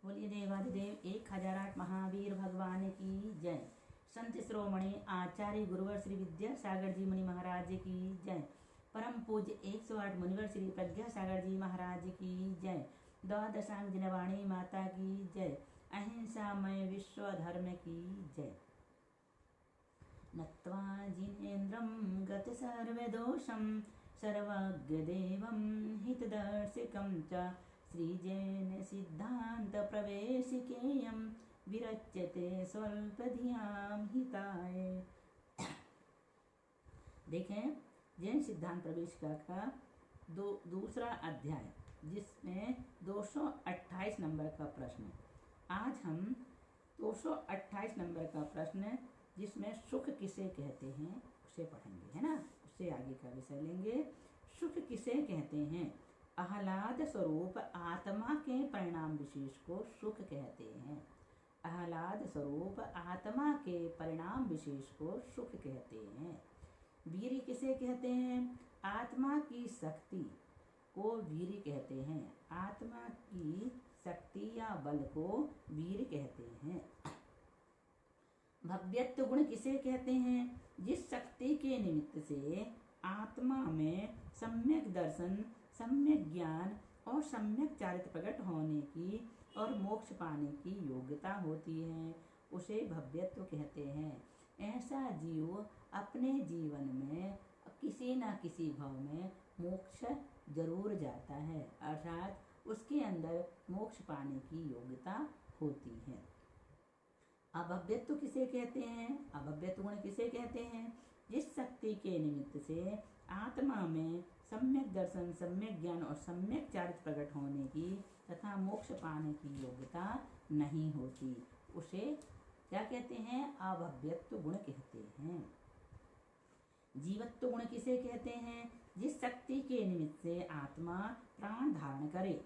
बोलिए देवाधिदेव 1008 महावीर भगवान की जय। संत शिरोमणि आचार्य गुरुवर श्री विद्यासागर जी मुनि महाराज की जय। परम पूज्य 108 मुनिवर श्री प्रज्ञा सागर जी महाराज की जय। द्वादशांग दिनवाणी माता की जय। अहिंसामय विश्व धर्म की जय। नत्वा जिनेन्द्रं गत सर्वदोषं सर्वज्ञदेवं हितदर्शिकं च श्रीजैन सिद्धांत प्रवेशिकेयं विरच्यते स्वल्पधियां हिताय। देखें, जैन सिद्धांत प्रवेशिका का दूसरा अध्याय, जिसमें 228 नंबर का प्रश्न। आज हम 228 नंबर का प्रश्न, जिसमें सुख किसे कहते हैं, उसे पढ़ेंगे, है ना। उससे आगे का विषय लेंगे। सुख किसे कहते हैं? आह्लाद स्वरूप आत्मा के परिणाम विशेष को सुख कहते हैं। आह्लाद स्वरूप आत्मा के परिणाम विशेष को सुख कहते हैं। वीर्य किसे कहते हैं? आत्मा की शक्ति को वीर्य कहते हैं। आत्मा की शक्ति या बल को वीर्य कहते हैं। भव्यत्व गुण किसे कहते हैं? जिस शक्ति के निमित्त से आत्मा में सम्यक दर्शन, सम्यक ज्ञान और सम्यक चारित्र प्रकट होने की और मोक्ष पाने की योग्यता होती है, उसे भव्यत्व कहते हैं। ऐसा जीव अपने जीवन में किसी न किसी भाव में मोक्ष जरूर जाता है, अर्थात उसके अंदर मोक्ष पाने की योग्यता होती है। अभव्यत्व किसे कहते हैं? अभव्यत्व गुण किसे कहते हैं? जिस शक्ति के निमित्त से आत्मा में सम्यक दर्शन, सम्यक ज्ञान और सम्यक चारित्र प्रकट होने की तथा मोक्ष पाने की योग्यता नहीं होती, उसे क्या कहते हैं? अभव्यत्व गुण कहते हैं। जीवत्व गुण किसे कहते हैं? जिस शक्ति के निमित्त से आत्मा प्राण धारण करे,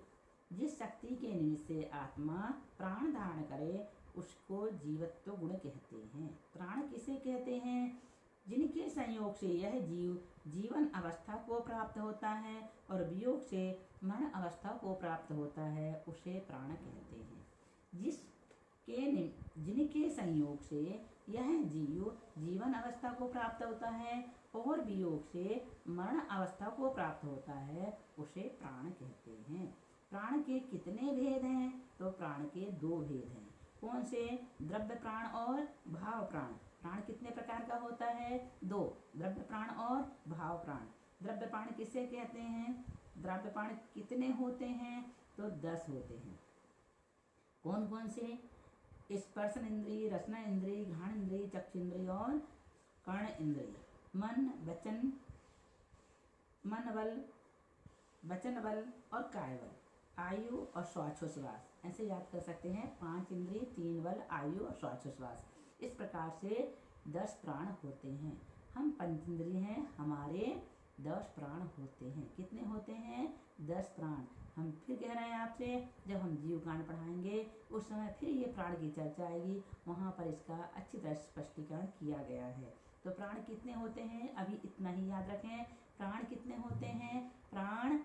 जिस शक्ति के निमित्त से आत्मा प्राण धारण करे, उसको जीवत्व गुण कहते हैं। प्राण किसे कहते हैं? जिनके संयोग से यह जीव जीवन अवस्था को प्राप्त होता है और वियोग से मरण अवस्था को प्राप्त होता है, उसे प्राण कहते हैं। जिनके संयोग से यह जीव जीवन अवस्था को प्राप्त होता है और वियोग से मरण अवस्था को प्राप्त होता है, उसे प्राण कहते हैं। प्राण के कितने भेद हैं? तो प्राण के 2 भेद हैं। कौन से? द्रव्य प्राण और भाव प्राण। प्राण कितने प्रकार का होता है? 2, द्रव्य प्राण और भाव प्राण। द्रव्य प्राण किसे कहते हैं? द्रव्य प्राण कितने होते हैं? तो 10 होते हैं। कौन कौन से? स्पर्शन इंद्रिय, रसना इंद्रिय, घ्राण इंद्रिय, चक्षु इंद्रिय और कर्ण इंद्रिय। मन बल, वचन बल और काय बल, आयु और श्वासोच्छ्वास, ऐसे याद कर सकते हैं। 5 इंद्रिय, 3 बल, आयु और श्वासोच्छ्वास। इस प्रकार से 10 प्राण होते हैं। हम पंचेंद्रिय हैं, हमारे 10 प्राण होते हैं। कितने होते हैं? 10 प्राण। हम फिर कह रहे हैं आपसे, जब हम जीव कांड पढ़ाएंगे उस समय फिर ये प्राण की चर्चा आएगी, वहाँ पर इसका अच्छी तरह स्पष्टीकरण किया गया है। तो प्राण कितने होते हैं? अभी इतना ही याद रखें। प्राण कितने होते हैं? प्राण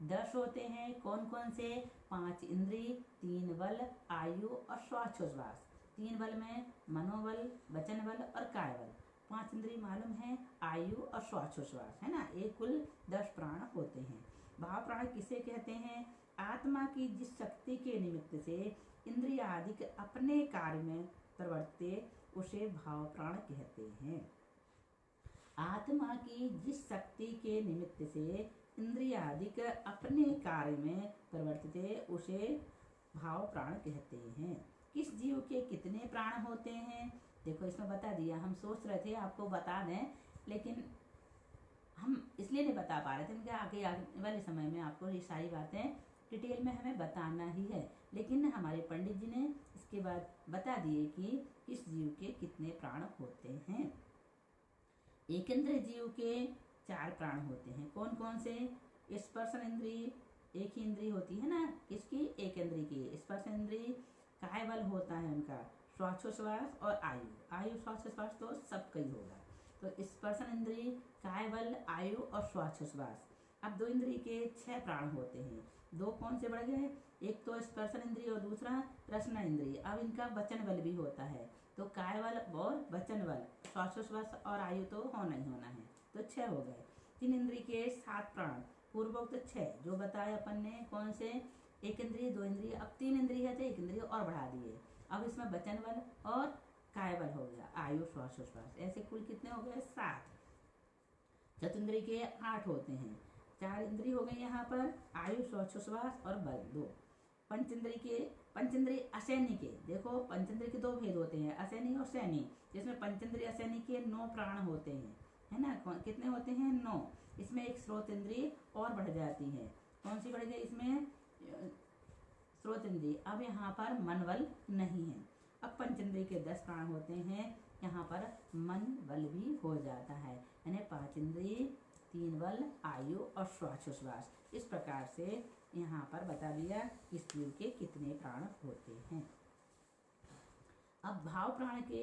10 होते हैं। कौन कौन से? 5 इंद्रिय, 3 बल, आयु और श्वासोच्छ्वास। 3 बल में मनोबल, वचन बल और काय बल। 5 इंद्रिय मालूम है, आयु और श्वासोच्छ्वास, है ना। एक कुल 10 प्राण होते हैं। भाव प्राण किसे कहते हैं? आत्मा की जिस शक्ति के निमित्त से इंद्रिय आदि के अपने कार्य में प्रवर्ते, उसे भाव प्राण कहते हैं। आत्मा की जिस शक्ति के निमित्त से इंद्रिय आदि के अपने कार्य में प्रवर्तिते, उसे भाव प्राण कहते हैं। किस जीव के कितने प्राण होते हैं? देखो, इसमें बता दिया। हम सोच रहे थे आपको बता दें, लेकिन हम इसलिए नहीं बता पा रहे थे क्योंकि आगे वाले समय में आपको ये सारी बातें डिटेल में हमें बताना ही है। लेकिन हमारे पंडित जी ने इसके बाद बता दिए कि किस जीव के कितने प्राण होते हैं। एकेंद्रिय जीव के 4 प्राण होते हैं। कौन कौन से? स्पर्शन इंद्रिय, एक ही इंद्रिय होती है ना इसकी, एक इंद्रिय की स्पर्शन इंद्रिय। काय बल होता है उनका, श्वासोच्छ्वास और आयु श्वासोच्छ्वास तो सबका ही होगा। तो स्पर्शन इंद्रिय, काय बल, आयु और श्वासोच्छ्वास। अब 2 इंद्रिय के 6 प्राण होते हैं। दो कौन से बढ़ गए, एक तो स्पर्शन इंद्रिय और दूसरा रसना इंद्रिय। अब इनका वचन बल भी होता है, तो काय बल और वचन बल, श्वासोश्वास और आयु तो होना ही होना है, तो 6 हो गए। 3 इंद्रिय के 7 प्राण, पूर्वोक्त 6 जो बताए अपन ने, कौन से, एक इंद्रिय, 2 इंद्रिय, अब 3 इंद्रिय है तो 1 इंद्रिय और बढ़ा दिए। अब इसमें वचन बल और काय बल हो गया, आयु श्वासोश्वास, ऐसे कुल कितने हो गए, 7। चतुर्ंद्रिय के 8 होते हैं, 4 इंद्रिय हो गए यहाँ पर, आयु श्वासोश्वास और बल 2। पंचेंद्रिय असैनी के, देखो पंचेंद्रिय के 2 भेद होते हैं, असैनी और सैनी, जिसमें पंचेंद्रिय असैनी के 9 प्राण होते हैं, है ना, कितने होते हैं, 9। इसमें एक स्रोत इंद्रिय और बढ़ जाती है, कौन सी बढ़ गई इसमें, स्रोत इंद्रिय। अब यहाँ पर मन बल नहीं है। अब पंचेंद्रिय के 10 प्राण होते हैं, यहाँ पर मन बल भी हो जाता है, यानी 5 इंद्रिय, 3 बल, आयु और श्वासोश्वास। इस प्रकार से यहाँ पर बता दिया कि जीव के कितने प्राण होते हैं। अब भाव प्राण के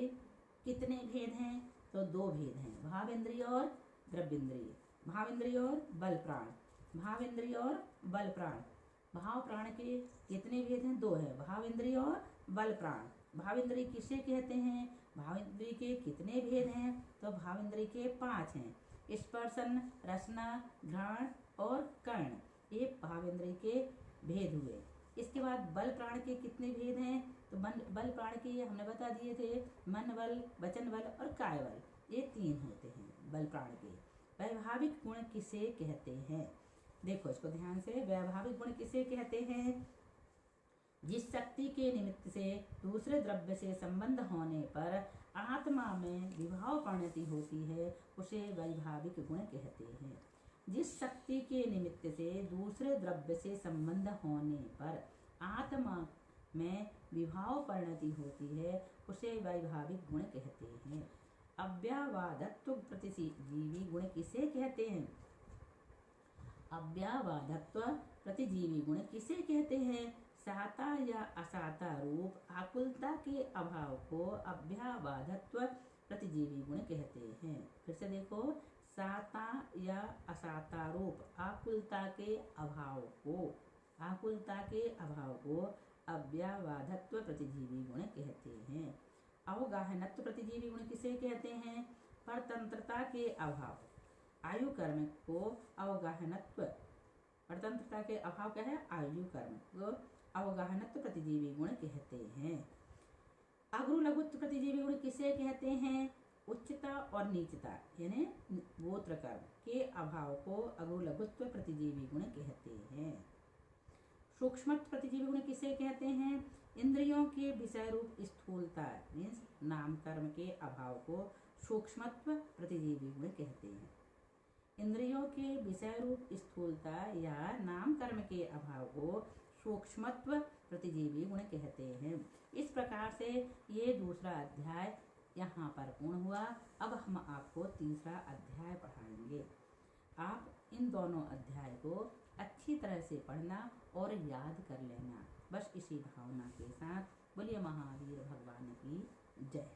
कितने भेद हैं, तो 2 भेद हैं, भाव इंद्रिय और द्रव्य इंद्रिय, भाव इंद्रिय और बल प्राण, भाव इंद्रिय और बल प्राण। भाव प्राण के कितने भेद हैं, 2 है, भाव इंद्रिय और बल प्राण। भाव इंद्रिय किसे कहते हैं, भाव इंद्रिय के कितने भेद हैं, तो भाव इंद्रिय के 5 हैं, स्पर्शन, रसना, घ्राण और कर्ण, ये भाव इंद्रिय के भेद हुए। इसके बाद बल प्राण के कितने भेद हैं, तो बल प्राण के हमने बता दिए थे, मन बल, वचन बल और काय बल, ये 3 होते हैं बल प्राण के। वैभाविक गुण किसे कहते हैं, देखो इसको ध्यान से, वैभाविक गुण किसे कहते हैं, जिस शक्ति के निमित्त से दूसरे द्रव्य से संबंध होने पर आत्मा में विभाव परिणति होती है, उसे वैभाविक गुण कहते हैं। जिस शक्ति के निमित्त से दूसरे द्रव्य से संबंध होने पर आत्मा में विभाव परिणति होती है, उसे वैभाविक गुण कहते हैं। अव्यवधात्व प्रतिजीवी गुण किसे कहते हैं, अव्यवधात्व प्रतिजीवी गुण किसे कहते हैं, साता या असाता रूप आकुलता के अभाव को अव्यवधात्व प्रतिजीवी गुण कहते हैं। फिर से देखो, साता या असाता रूप आकुलता के अभाव को अव्यवधात्व प्रतिजीवी गुण कहते हैं। अवगाहनत्व प्रतिजीवी गुण किसे कहते हैं, परतंत्रता के अभाव, आयु कर्म को अवगाहनत्व, परतंत्रता के अभाव क्या है, आयु कर्म को अवगाहनत्व प्रतिजीवी गुण कहते हैं। अग्रु लघुत्व प्रतिजीवी गुण किसे कहते हैं, उच्चता और नीचता यानी गोत्र कर्म के अभाव को अग्रु लघुत्व प्रतिजीवी गुण कहते हैं। सूक्ष्मत्व प्रतिजीवी गुण किसे कहते हैं, इंद्रियों के विषय रूप स्थूलता मीन्स नाम कर्म के अभाव को सूक्ष्मत्व प्रतिजीवी गुण कहते हैं। इंद्रियों के विषय रूप स्थूलता या नाम कर्म के अभाव को सूक्ष्मत्व प्रतिजीवी गुण कहते हैं। इस प्रकार से ये दूसरा अध्याय यहाँ पर पूर्ण हुआ। अब हम आपको तीसरा अध्याय पढ़ाएंगे। आप इन दोनों अध्याय को अच्छी तरह से पढ़ना और याद कर लेना, बस इसी भावना के साथ। बोलिए महावीर भगवान की जय।